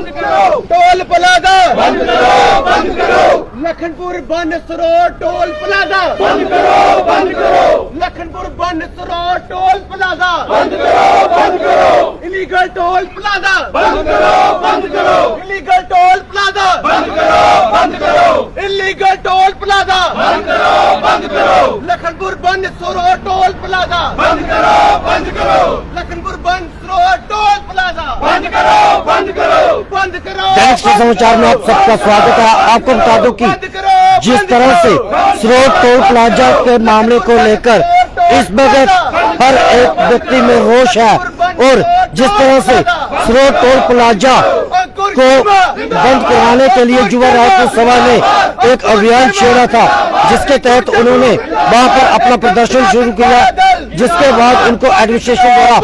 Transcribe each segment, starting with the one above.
Toll plaza बंद करो Lakhanpur बनसरो toll plaza बंद करो लखनपुर बनसरो टोल प्लाजा बंद करो इलीगल टोल प्लाजा बंद करो इलीगल टोल प्लाजा बंद करो इलीगल टोल प्लाजा बंद करो लखनपुर बनसरो टोल प्लाजा बंद करो लखनपुर बनसरो टोल प्लाजा बंद करो दैनिक समाचार में आप सबका स्वागत है। आपको बता दूं कि जिस तरह से सरोड टोल प्लाजा के मामले को लेकर इस वक्त हर एक व्यक्ति में रोष है और जिस तरह से सरोड टोल प्लाजा को बंद कराने के लिए युवा राजपूत सभा ने एक अभियान छेड़ा था, जिसके तहत उन्होंने वहां पर अपना प्रदर्शन शुरू किया, जिसके बाद उनको एडमिनिस्ट्रेशन द्वारा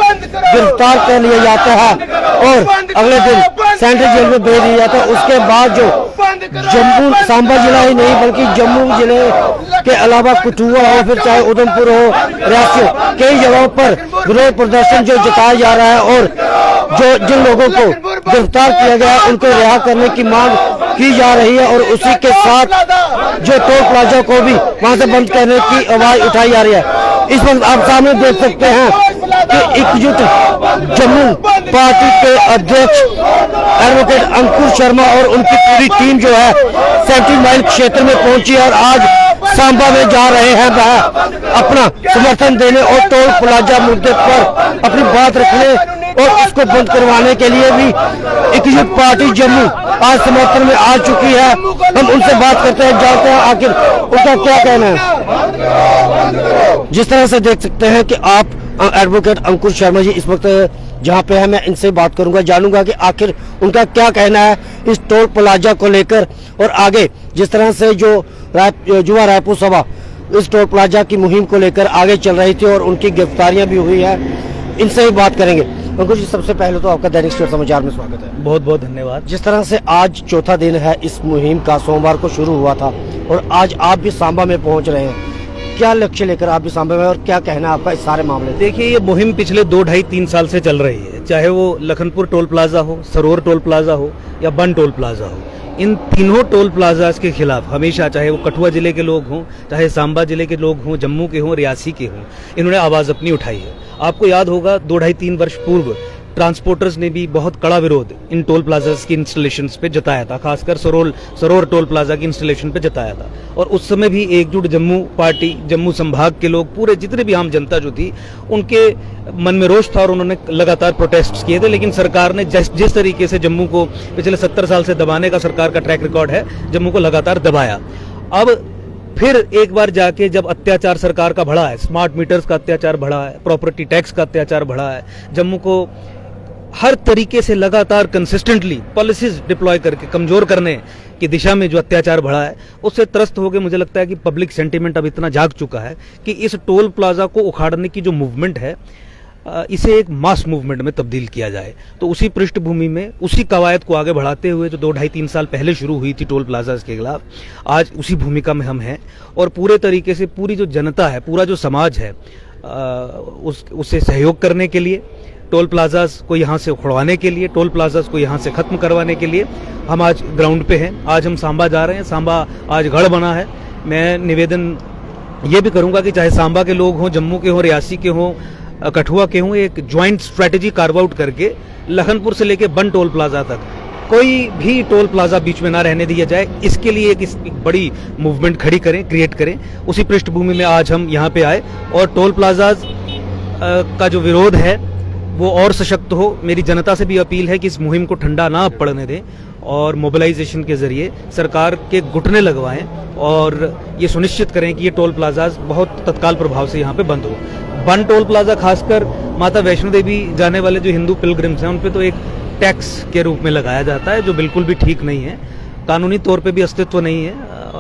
गिरफ्तार कर लिया जाता है और अगले दिन सेंट्रल जेल में भेज दिया जाता है। उसके बाद जो जम्मू सांबा जिला ही नहीं बल्कि जम्मू जिले के अलावा कठुआ हो, फिर चाहे उधमपुर हो, रियासी हो, कई जगहों पर विरोध प्रदर्शन जो जताया जा रहा है और जो जिन लोगों को गिरफ्तार किया गया है उनको रिहा करने की मांग की जा रही है और उसी के साथ जो टोल प्लाजा को भी वहां से बंद करने की आवाज उठाई जा रही है। इस वक्त आप सामने देख सकते हैं कि एकजुट जम्मू पार्टी के अध्यक्ष एडवोकेट अंकुर शर्मा और उनकी पूरी टीम जो है 70 माइल क्षेत्र में पहुंची और आज सांबा में जा रहे हैं वह अपना समर्थन देने और टोल प्लाजा मुद्दे पर अपनी बात रखने और उसको बंद करवाने के लिए भी एकजुट पार्टी जम्मू आज समर्थन में आ चुकी है। हम उनसे बात करते हैं, जानते हैं आखिर उनका क्या कहना है। जिस तरह से देख सकते हैं कि आप एडवोकेट अंकुर शर्मा जी इस वक्त जहां पे है, मैं इनसे बात करूंगा, जानूंगा कि आखिर उनका क्या कहना है इस टोल प्लाजा को लेकर और आगे जिस तरह से जो युवा राजपूत सभा इस टोल प्लाजा की मुहिम को लेकर आगे चल रही थी और उनकी गिरफ्तारियां भी हुई है, इनसे भी बात करेंगे। अंकुर जी, सबसे पहले तो आपका दैनिक समाचार में स्वागत है। बहुत बहुत धन्यवाद। जिस तरह से आज चौथा दिन है इस मुहिम का, सोमवार को शुरू हुआ था और आज आप भी सांबा में पहुंच रहे हैं, क्या लक्ष्य लेकर आप भी सांबा में और क्या कहना है आपका इस सारे मामले? देखिए, ये मुहिम पिछले 2-2.5-3 साल से चल रही है, चाहे वो लखनपुर टोल प्लाजा हो, सरोवर टोल प्लाजा हो या बन टोल प्लाजा हो। इन तीनों टोल प्लाजाज के खिलाफ हमेशा, चाहे वो कठुआ जिले के लोग हों, चाहे सांबा जिले के लोग हों, जम्मू के हों, रियासी के हों, इन्होंने आवाज अपनी उठाई है। आपको याद होगा 2-2.5-3 वर्ष पूर्व ट्रांसपोर्टर्स ने भी बहुत कड़ा विरोध इन टोल प्लाजास की इंस्टॉलेशंस पे जताया था, खासकर सरोवर टोल प्लाजा की इंस्टॉलेशन पे जताया था। और उस समय भी एकजुट जम्मू पार्टी, जम्मू संभाग के लोग, पूरे जितने भी आम जनता जो थी, उनके मन में रोष था और उन्होंने लगातार प्रोटेस्ट किए थे। लेकिन सरकार ने जिस तरीके से जम्मू को पिछले 70 साल से दबाने का सरकार का ट्रैक रिकॉर्ड है, जम्मू को लगातार दबाया। अब फिर एक बार जाके जब अत्याचार सरकार का बढ़ा है, स्मार्ट मीटर्स का अत्याचार बढ़ा है, प्रॉपर्टी टैक्स का अत्याचार बढ़ा है, जम्मू को हर तरीके से लगातार कंसिस्टेंटली पॉलिसीज डिप्लॉय करके कमजोर करने की दिशा में जो अत्याचार बढ़ा है, उससे त्रस्त होकर मुझे लगता है कि पब्लिक सेंटीमेंट अब इतना जाग चुका है कि इस टोल प्लाजा को उखाड़ने की जो मूवमेंट है, इसे एक मास मूवमेंट में तब्दील किया जाए। तो उसी पृष्ठभूमि में, उसी कवायद को आगे बढ़ाते हुए जो 2-2.5-3 साल पहले शुरू हुई थी टोल प्लाजाज के खिलाफ, आज उसी भूमिका में हम हैं और पूरे तरीके से पूरी जो जनता है, पूरा जो समाज है, उससे सहयोग करने के लिए, टोल प्लाजास को यहाँ से उखड़वाने के लिए, टोल प्लाजास को यहाँ से खत्म करवाने के लिए हम आज ग्राउंड पे हैं। आज हम सांबा जा रहे हैं। सांबा आज गढ़ बना है। मैं निवेदन ये भी करूंगा कि चाहे सांबा के लोग हों, जम्मू के हों, रियासी के हों, कठुआ के हों, एक ज्वाइंट स्ट्रेटेजी कार्व आउट करके लखनपुर से लेके बन टोल प्लाजा तक कोई भी टोल प्लाजा बीच में ना रहने दिया जाए, इसके लिए एक बड़ी मूवमेंट खड़ी करें, क्रिएट करें। उसी पृष्ठभूमि में आज हम यहाँ पे आए और टोल प्लाजाज का जो विरोध है वो और सशक्त हो। मेरी जनता से भी अपील है कि इस मुहिम को ठंडा ना पड़ने दें और मोबिलाइजेशन के जरिए सरकार के घुटने लगवाएं और ये सुनिश्चित करें कि ये टोल प्लाजाज बहुत तत्काल प्रभाव से यहाँ पे बंद हो। बन टोल प्लाजा खासकर माता वैष्णो देवी जाने वाले जो हिंदू पिलग्रिम्स हैं, उन पे तो एक टैक्स के रूप में लगाया जाता है, जो बिल्कुल भी ठीक नहीं है, कानूनी तौर पे भी अस्तित्व नहीं है।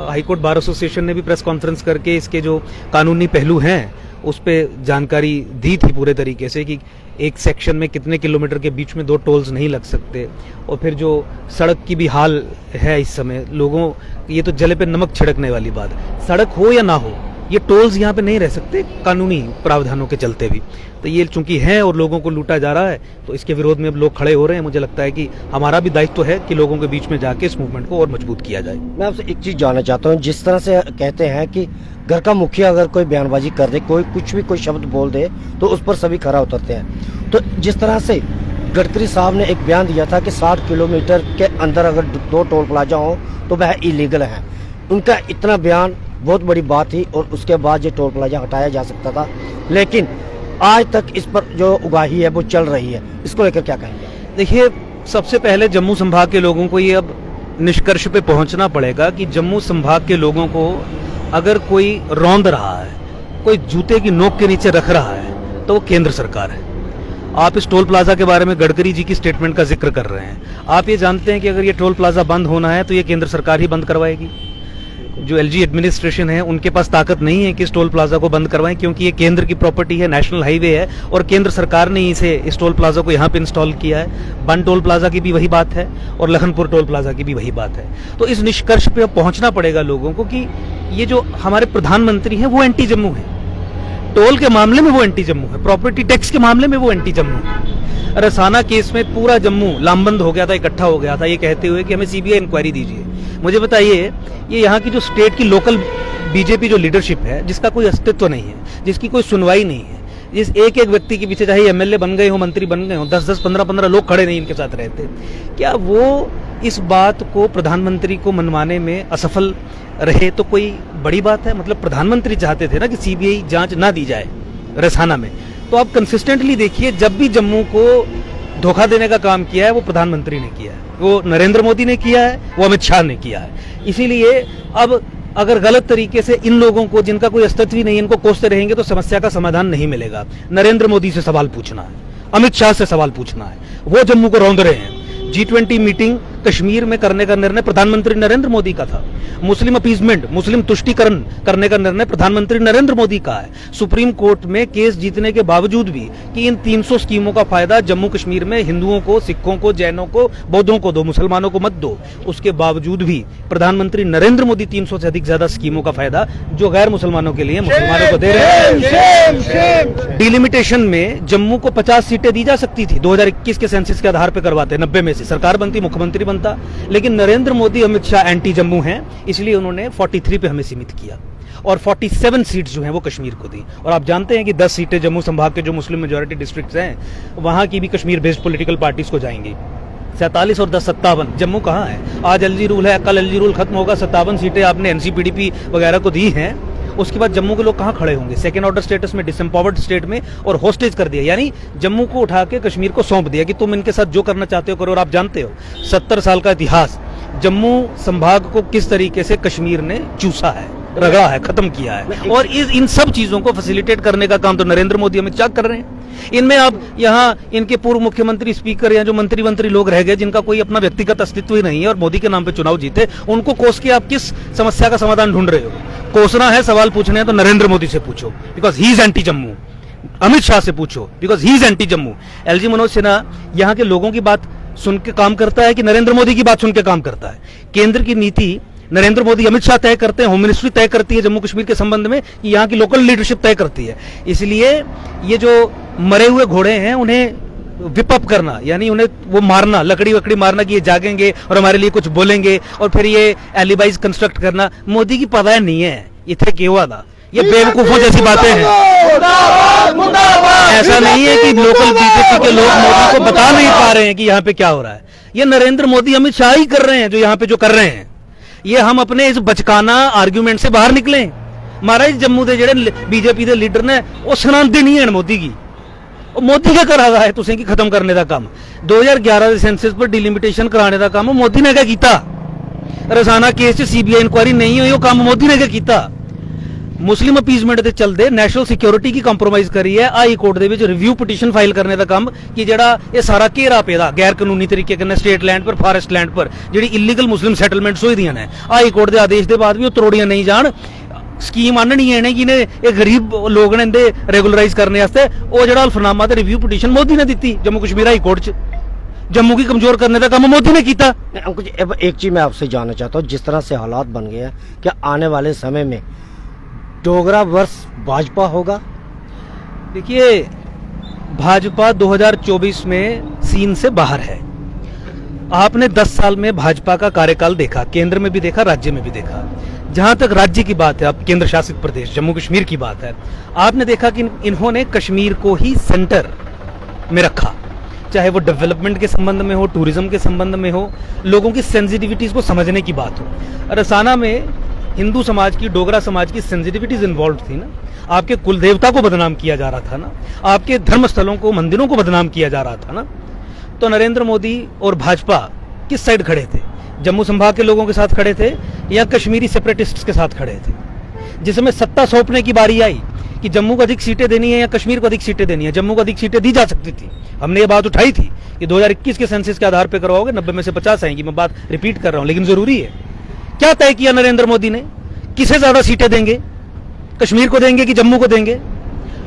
हाईकोर्ट बार एसोसिएशन ने भी प्रेस कॉन्फ्रेंस करके इसके जो कानूनी पहलू हैं उस पे जानकारी दी थी पूरे तरीके से कि एक सेक्शन में कितने किलोमीटर के बीच में 2 टोल्स नहीं लग सकते। और फिर जो सड़क की भी हाल है इस समय, लोगों, ये तो जले पे नमक छिड़कने वाली बात, सड़क हो या ना हो, ये टोल्स यहाँ पे नहीं रह सकते कानूनी प्रावधानों के चलते भी। तो ये चूंकि है और लोगों को लूटा जा रहा है, तो इसके विरोध में अब लोग खड़े हो रहे हैं। मुझे लगता है कि हमारा भी दायित्व है कि लोगों के बीच में जाके इस मूवमेंट को और मजबूत किया जाए। मैं आपसे एक चीज जानना चाहता हूँ, जिस तरह से कहते हैं कि घर का मुखिया अगर कोई बयानबाजी कर दे, कोई शब्द बोल दे, तो उस पर सभी खरा उतरते हैं। तो जिस तरह से गडकरी साहब ने एक बयान दिया था कि 60 किलोमीटर के अंदर अगर 2 टोल प्लाजा हो तो वह इलीगल है, उनका इतना बयान बहुत बड़ी बात थी, और उसके बाद ये टोल प्लाजा हटाया जा सकता था। लेकिन आज तक इस पर जो उगाही है वो चल रही है, इसको लेकर क्या कहेंगे? देखिए, सबसे पहले जम्मू संभाग के लोगों को ये अब निष्कर्ष पे पहुंचना पड़ेगा कि जम्मू संभाग के लोगों को अगर कोई रौंद रहा है, कोई जूते की नोक के नीचे रख रहा है, तो वो केंद्र सरकार है। आप इस टोल प्लाजा के बारे में गडकरी जी की स्टेटमेंट का जिक्र कर रहे हैं। आप ये जानते हैं कि अगर ये टोल प्लाजा बंद होना है तो ये केंद्र सरकार ही बंद करवाएगी। जो एलजी एडमिनिस्ट्रेशन है उनके पास ताकत नहीं है कि इस टोल प्लाजा को बंद करवाएं, क्योंकि ये केंद्र की प्रॉपर्टी है, नेशनल हाईवे है, और केंद्र सरकार ने इस टोल प्लाजा को यहाँ पे इंस्टॉल किया है। बन टोल प्लाजा की भी वही बात है और लखनपुर टोल प्लाजा की भी वही बात है। तो इस निष्कर्ष पे अब पहुंचना पड़ेगा लोगों को कि ये जो हमारे प्रधानमंत्री हैं वो एंटी जम्मू है, टोल के मामले में वो एंटी जम्मू है, प्रॉपर्टी टैक्स के मामले में वो एंटी जम्मू है। रसाना केस में पूरा जम्मू लामबंद हो गया था, इकट्ठा हो गया था, ये कहते हुए कि हमें सीबीआई इंक्वायरी दीजिए। मुझे बताइए, ये यहाँ की जो स्टेट की लोकल बीजेपी जो लीडरशिप है, जिसका कोई अस्तित्व नहीं है, जिसकी कोई सुनवाई नहीं है, जिस एक एक व्यक्ति के पीछे चाहे एमएलए बन गए हो, मंत्री बन गए हो, 10-10, 15-15 लोग खड़े नहीं इनके साथ रहते, क्या वो इस बात को प्रधानमंत्री को मनवाने में असफल रहे? तो कोई बड़ी बात है? मतलब प्रधानमंत्री चाहते थे ना कि सीबीआई जांच ना दी जाए रसाना में। तो आप कंसिस्टेंटली देखिए, जब भी जम्मू को धोखा देने का काम किया है वो प्रधानमंत्री ने किया है, वो नरेंद्र मोदी ने किया है, वो अमित शाह ने किया है। इसीलिए अब अगर गलत तरीके से इन लोगों को, जिनका कोई अस्तित्व ही नहीं, इनको कोसते रहेंगे तो समस्या का समाधान नहीं मिलेगा। नरेंद्र मोदी से सवाल पूछना है, अमित शाह से सवाल पूछना है, वो जम्मू को रौंद रहे हैं। G20 मीटिंग कश्मीर में करने का निर्णय प्रधानमंत्री नरेंद्र मोदी का था। मुस्लिम अपीजमेंट, मुस्लिम तुष्टीकरण करने का निर्णय प्रधानमंत्री नरेंद्र मोदी का है। सुप्रीम कोर्ट में केस जीतने के बावजूद भी कि इन 300 स्कीमों का फायदा जम्मू कश्मीर में हिंदुओं को, सिखों को, जैनों को, बौद्धों को दो, मुसलमानों को मत दो, उसके बावजूद भी प्रधानमंत्री नरेंद्र मोदी 300 से अधिक ज्यादा स्कीमों का फायदा जो गैर मुसलमानों के लिए मुसलमानों को दे रहे हैं। डिलिमिटेशन में जम्मू को 50 सीटें दी जा सकती थी, 2021 के सेंसस के आधार पर करवाते, 90 में से सरकार बनती, मुख्यमंत्री बनता, लेकिन नरेंद्र मोदी, अमित शाह एंटी जम्मू हैं, इसलिए उन्होंने 43 पे हमें सीमित किया और 47 सीट्स जो हैं वो कश्मीर को दी। और आप जानते हैं कि 10 सीटें जम्मू संभाग के जो मुस्लिम मेजॉरिटी डिस्ट्रिक्ट्स हैं वहां की भी कश्मीर बेस्ड पॉलिटिकल पार्टीज को जाएंगी। 47 और 10 57। जम्मू कहाँ है? आज एलजी रूल है, कल एलजी रूल खत्म होगा, 57 सीटें आपने एनसीपीडीपी वगैरह को दी हैं। उसके बाद जम्मू के लोग कहाँ खड़े होंगे? सेकेंड ऑर्डर स्टेटस में, डिसएम्पावर्ड स्टेट में, और होस्टेज कर दिया, यानी जम्मू को उठा के कश्मीर को सौंप दिया कि तुम इनके साथ जो करना चाहते हो करो। और आप जानते हो 70 साल का इतिहास, जम्मू संभाग को किस तरीके से कश्मीर ने चूसा है, रगड़ा है, खत्म किया है, और इन सब चीजों को फैसिलिटेट करने का काम तो नरेंद्र मोदी, अमित शाह कर रहे हैं। इनमें अब यहाँ इनके पूर्व मुख्यमंत्री, स्पीकर या जो मंत्री लोग रह गए जिनका कोई अपना व्यक्तिगत अस्तित्व ही नहीं है और मोदी के नाम पे चुनाव जीते, उनको कोस के आप किस समस्या का समाधान ढूंढ रहे हो? कोसना है, सवाल पूछने हैं तो नरेंद्र मोदी से पूछो, because he is anti Jammu. Amit Shah से पूछो, because he is anti Jammu. LG Manoj Sinha यहाँ के लोगों की बात सुन के काम करता है कि नरेंद्र मोदी की बात सुन के काम करता है? केंद्र की नीति नरेंद्र मोदी, अमित शाह तय करते हैं, होम मिनिस्ट्री तय करती है जम्मू कश्मीर के संबंध में, कि यहाँ की लोकल लीडरशिप तय करती है। इसलिए ये जो मरे हुए घोड़े हैं उन्हें विपअप करना, यानी उन्हें वो मारना, लकड़ी वकड़ी मारना कि ये जागेंगे और हमारे लिए कुछ बोलेंगे, और फिर ये एलिबाइज कंस्ट्रक्ट करना, मोदी की पता नहीं है, इथे केवा था, ये बेवकूफों जैसी बातें हैं। ऐसा नहीं है कि लोकल बीजेपी के लोग मोदी को बता नहीं पा रहे हैं कि यहाँ पे क्या हो रहा है। ये नरेंद्र मोदी, अमित शाह ही कर रहे हैं जो यहाँ पे जो कर रहे हैं। ये हम अपने इस बचकाना आर्ग्यूमेंट से बाहर निकले। महाराज जम्मू के जेडे बीजेपी के लीडर ने वो सुनाते नहीं है मोदी की, मोदी क्या करा रहा है तुसें कि खत्म करने का काम? 2011 के सेंसस पर डिलिमिटेशन कराने का काम मोदी ने क्या किया? रसाना केस सीबीआई इंक्वायरी नहीं हुई, वो काम मोदी ने क्या किया? मुस्लिम अपीजमेंट के चलते नैशनल सिक्योरिटी की कंप्रोमाइज करी है, हाई कोर्ट के रिव्यू पिटीशन फाइल करने का काम कि जड़ा ये सारा घेरा पेदा गैर कानूनी तरीके के स्टेट लैंड पर, फॉरेस्ट लैंड पर जी इलीगल मुस्लिम सैटलमेंट्स हुई दी ने, हाई कोर्ट के आदेश के बाद भी वो तरोड़ियां नहीं जान। स्कीम आननी है कि ने गरीब लोग ने इनके रेगुलराइज करने वास्ते, वो जो अल्फनामा रिव्यू पिटीशन मोदी ने दी जम्मू कश्मीर हाई कोर्ट च, जम्मू की कमजोर करने का काम मोदी ने किया। एक चीज मैं आपसे जानना चाहता हूँ, जिस तरह से हालात बन गए हैं, क्या आने वाले समय में डोगरा वर्ष भाजपा होगा? देखिए, भाजपा 2024 में सीन से बाहर है। आपने 10 साल में भाजपा का कार्यकाल देखा, केंद्र में भी देखा, राज्य में भी देखा। जहां तक राज्य की बात है, अब केंद्र शासित प्रदेश जम्मू कश्मीर की बात है, आपने देखा कि इन्होंने कश्मीर को ही सेंटर में रखा, चाहे वो डेवलपमेंट के संबंध में हो, टूरिज्म के संबंध में हो, लोगों की सेंसिटिविटीज को समझने की बात हो। रसाना में हिंदू समाज की, डोगरा समाज की सेंसिटिविटीज इन्वॉल्व थी ना। आपके कुल देवता को बदनाम किया जा रहा था ना, आपके धर्म स्थलों को, मंदिरों को बदनाम किया जा रहा था ना। तो नरेंद्र मोदी और भाजपा किस साइड खड़े थे? जम्मू संभाग के लोगों के साथ खड़े थे या कश्मीरी सेपरेटिस्ट्स के साथ खड़े थे? जिसमें सत्ता सौंपने की बारी आई कि जम्मू को अधिक सीटें देनी है या कश्मीर को अधिक सीटें देनी है, जम्मू को अधिक सीटें दी जा सकती थी। हमने ये बात उठाई थी कि 2021 के सेंसस के आधार पर करवाओगे, 90 में से 50 आएंगी। मैं बात रिपीट कर रहा हूं, लेकिन जरूरी है। क्या तय किया नरेंद्र मोदी ने? किसे ज्यादा सीटें देंगे, कश्मीर को देंगे कि जम्मू को देंगे?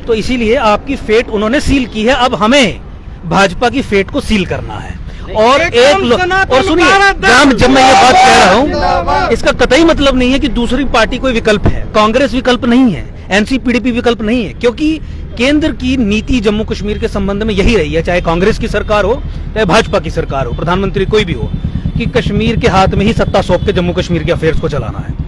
तो इसीलिए आपकी फेट उन्होंने सील की है। अब हमें भाजपा की फेट को सील करना है। और और सुनिए, जब मैं ये बात कह रहा हूं, इसका कतई मतलब नहीं है कि दूसरी पार्टी कोई विकल्प है। कांग्रेस विकल्प नहीं है, एनसीपीडीपी विकल्प नहीं है, क्योंकि केंद्र की नीति जम्मू कश्मीर के संबंध में यही रही है, चाहे कांग्रेस की सरकार हो, चाहे भाजपा की सरकार हो, प्रधानमंत्री कोई भी हो, कि कश्मीर के हाथ में ही सत्ता सौंप के जम्मू कश्मीर के अफेयर्स को चलाना है।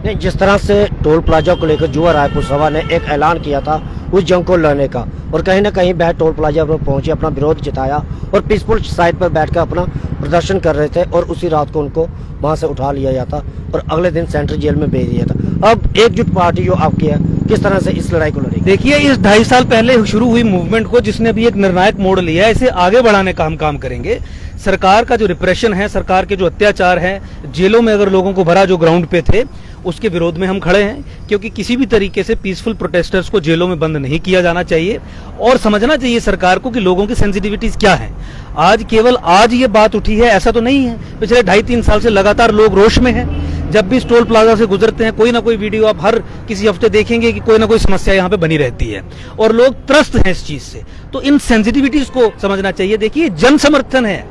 नहीं, जिस तरह से टोल प्लाजा को लेकर युवा रायपुर सभा ने एक ऐलान किया था उस जंग को लड़ने का, और कहीं ना कहीं वह टोल प्लाजा पर पहुंचे, अपना विरोध जताया और पीसफुल साइड पर बैठकर अपना प्रदर्शन कर रहे थे, और उसी रात को उनको वहां से उठा लिया जाता और अगले दिन सेंट्रल जेल में भेज दिया था। अब एकजुट पार्टी जो आपकी है, किस तरह से इस लड़ाई को लड़ेगी? देखिए, इस 2.5 साल पहले शुरू हुई मूवमेंट को, जिसने भी एक निर्णायक मोड़ लिया है, इसे आगे बढ़ाने का हम काम करेंगे। सरकार का जो रिप्रेशन है, सरकार के जो अत्याचार है, जेलों में अगर लोगों को भरा जो ग्राउंड पे थे, उसके विरोध में हम खड़े हैं। क्योंकि किसी भी तरीके से पीसफुल प्रोटेस्टर्स को जेलों में बंद नहीं किया जाना चाहिए, और समझना चाहिए सरकार को कि लोगों की सेंसिटिविटीज क्या है। केवल आज ये बात उठी है ऐसा तो नहीं है, पिछले 2.5-3 साल से लगातार लोग रोष में हैं। जब भी इस टोल प्लाजा से गुजरते हैं, कोई ना कोई वीडियो आप हर किसी हफ्ते देखेंगे कि कोई ना कोई समस्या यहाँ पे बनी रहती है, और लोग त्रस्त हैं इस चीज से। तो इन सेंसिटिविटीज को समझना चाहिए। देखिए, जन समर्थन है,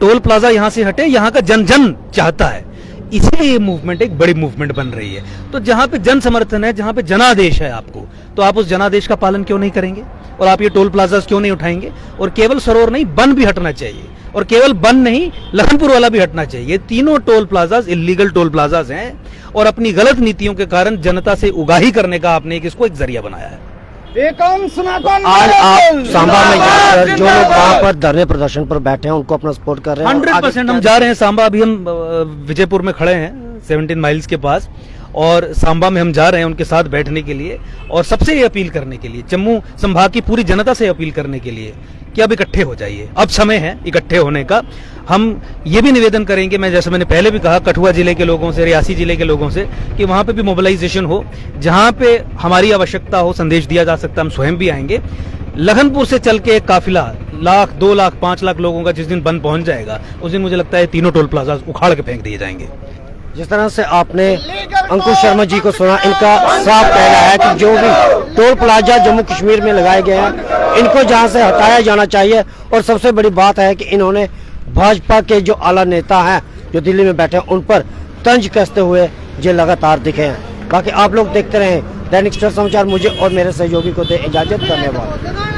टोल प्लाजा यहां से हटे, यहां का जन जन चाहता है, इसलिए ये मूवमेंट एक बड़ी मूवमेंट बन रही है। तो जहां पे जन समर्थन है, जहां पे जनादेश है आपको, तो आप उस जनादेश का पालन क्यों नहीं करेंगे? और आप ये टोल प्लाजा क्यों नहीं उठाएंगे? और केवल सरोवर नहीं, बन भी हटना चाहिए, और केवल बन नहीं, लखनपुर वाला भी हटना चाहिए। तीनों toll plazas illegal toll plazas हैं, और अपनी गलत नीतियों के कारण जनता से उगाही करने का आपने इसको एक जरिया बनाया है। आज आप सांबा में जाकर जो लोग वहाँ पर धरने प्रदर्शन पर बैठे हैं, उनको अपना सपोर्ट कर रहे हैं? 100% हम जा रहे हैं सांबा। अभी हम विजयपुर में खड़े हैं 17 माइल्स के पास, और सांबा में हम जा रहे हैं उनके साथ बैठने के लिए, और सबसे ये अपील करने के लिए, जम्मू संभाग की पूरी जनता से अपील करने के लिए कि अब इकट्ठे हो जाइए। अब समय है इकट्ठे होने का। हम ये भी निवेदन करेंगे, मैं जैसे मैंने पहले भी कहा, कठुआ जिले के लोगों से, रियासी जिले के लोगों से, कि वहां पे भी मोबिलाइजेशन हो, जहां पे हमारी आवश्यकता हो, संदेश दिया जा सकता है, हम स्वयं भी आएंगे। लखनपुर से चल के एक काफिला 1 लाख, 2 लाख, 5 लाख लोगों का जिस दिन बंद पहुंच जाएगा, उस दिन मुझे लगता है तीनों टोल प्लाजा उखाड़ के फेंक दिए जाएंगे। जिस तरह से आपने अंकुश शर्मा जी को सुना, इनका साफ कहना है कि जो भी टोल प्लाजा जम्मू कश्मीर में लगाए गए हैं, इनको जहां से हटाया जाना चाहिए। और सबसे बड़ी बात है कि इन्होंने भाजपा के जो आला नेता हैं, जो दिल्ली में बैठे हैं, उन पर तंज कसते हुए ये लगातार दिखे हैं। बाकी आप लोग देखते रहें दैनिक स्टार समाचार। मुझे और मेरे सहयोगी को दे इजाजत, धन्यवाद।